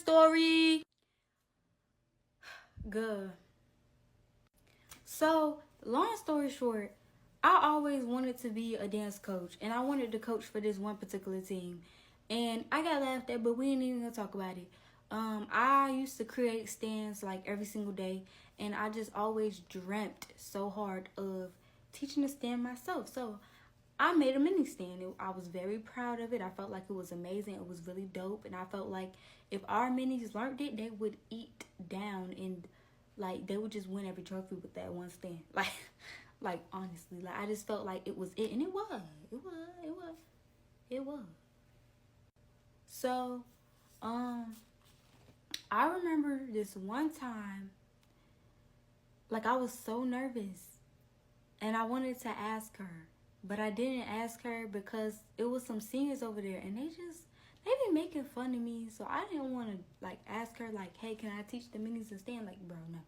story. Good. So, long story short, I always wanted to be a dance coach, and I wanted to coach for this one particular team. And I got laughed at, but we ain't even gonna talk about it. I used to create stands like every single day, and I just always dreamt so hard of teaching a stand myself. So I made a mini stand. I was very proud of it. I felt like it was amazing. It was really dope, and I felt like if our minis learned it, they would eat down and like they would just win every trophy with that one stand. Like honestly, like I just felt like it was it, and it was. So, I remember this one time, like I was so nervous, and I wanted to ask her, but I didn't ask her because it was some seniors over there, and they be making fun of me, so I didn't want to like ask her like, hey, can I teach the minis to stand? Like, bro, no.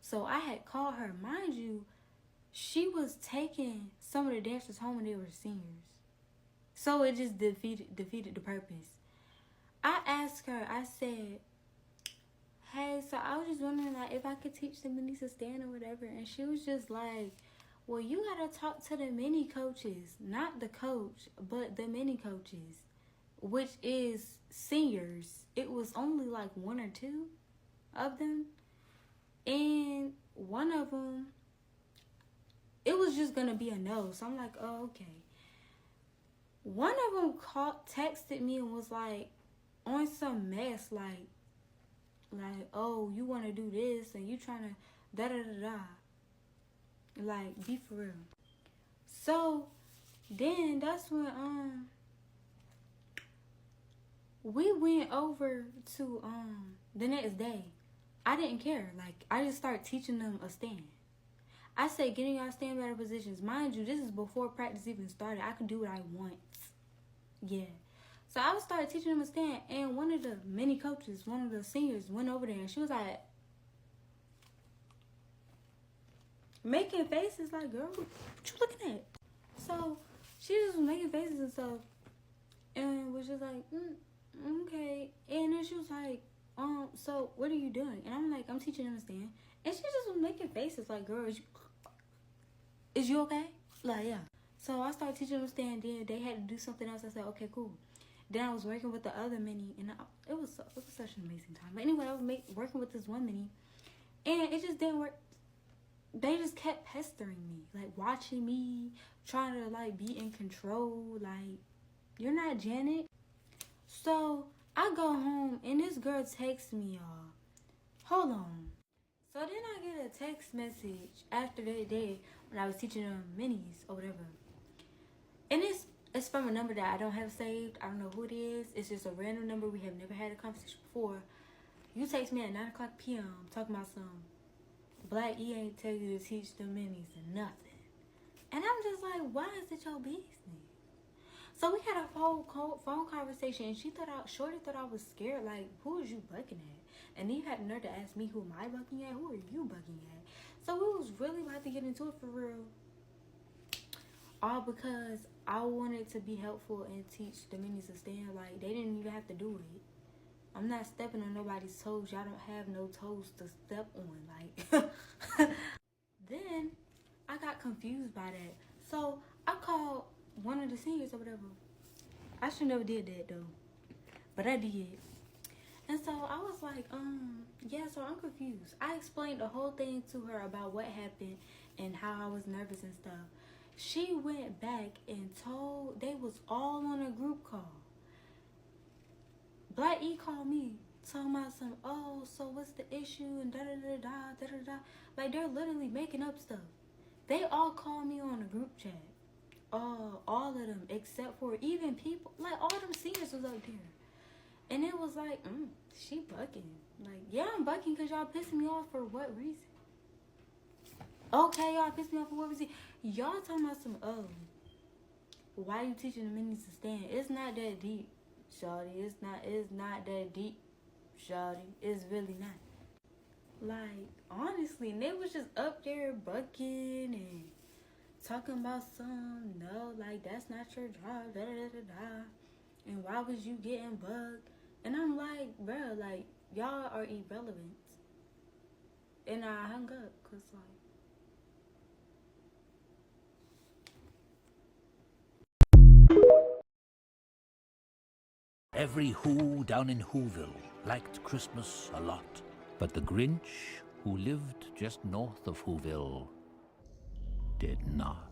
So I had called her. Mind you, she was taking some of the dancers home when they were seniors. So it just defeated the purpose. I asked her, I said, hey, so I was just wondering like if I could teach the minis to stand or whatever. And she was just like, well, you gotta talk to the mini coaches, not the coach, but the mini coaches, which is seniors. It was only like one or two of them. And one of them, it was just gonna be a no. So I'm like, oh, okay. One of them texted me and was like, on some mess, like, oh, you want to do this and you trying to da-da-da-da. Like, be for real. So, then that's when, we went over to, the next day. I didn't care. Like, I just started teaching them a stand. I said, getting y'all stand better positions. Mind you, this is before practice even started. I could do what I want. Yeah. So I started teaching them a stand, and one of the mini coaches, one of the seniors, went over there, and she was like, making faces like, girl, what you looking at? So she was making faces and stuff, and was just like, okay. And then she was like, so what are you doing? And I'm like, I'm teaching them a stand. And she just was making faces like, girl, is you okay? Like, yeah. So I started teaching them a stand, then they had to do something else. I said, okay, cool. Then I was working with the other mini, and it was such an amazing time. But anyway, I was working with this one mini, and it just didn't work. They just kept pestering me, like watching me, trying to like be in control. Like, you're not Janet. So I go home, and this girl texts me, y'all. Hold on. So then I get a text message after that day when I was teaching them minis or whatever, and it's from a number that I don't have saved. I don't know who it is. It's just a random number. We have never had a conversation before. You text me at 9 o'clock p.m. talking about some Black E ain't tell you to teach the minis and nothing. And I'm just like, why is it your business? So we had a phone conversation, and Shorty thought I was scared. Like, who is you bugging at? And then you had the nerve to ask me, who am I bugging at? Who are you bugging at? So we was really about to get into it for real. All because I wanted to be helpful and teach the minis to stand. Like, they didn't even have to do it. I'm not stepping on nobody's toes. Y'all don't have no toes to step on. Like, then I got confused by that. So I called one of the seniors or whatever. I should never did that though, but I did. And so I was like, yeah, so I'm confused. I explained the whole thing to her about what happened and how I was nervous and stuff. She went back and told, they was all on a group call. Black E called me, talking about some, oh, so what's the issue, and da-da-da-da. Like, they're literally making up stuff. They all called me on a group chat. All of them, except for even people, like, all them seniors was up there. And it was like, she bugging. Like, yeah, I'm bugging because y'all pissing me off for what reason? Okay, y'all pissed me off for what reason? Y'all talking about some, why you teaching the minis to stand? It's not that deep, shawty. It's not that deep, shawty. It's really not. Like, honestly, and they was just up there bugging and talking about some, no, like, that's not your job, da-da-da-da-da. And why was you getting bugged? And I'm like, bro, like, y'all are irrelevant. And I hung up, because, like, Every Who down in Whoville liked Christmas a lot. But the Grinch, who lived just north of Whoville, did not.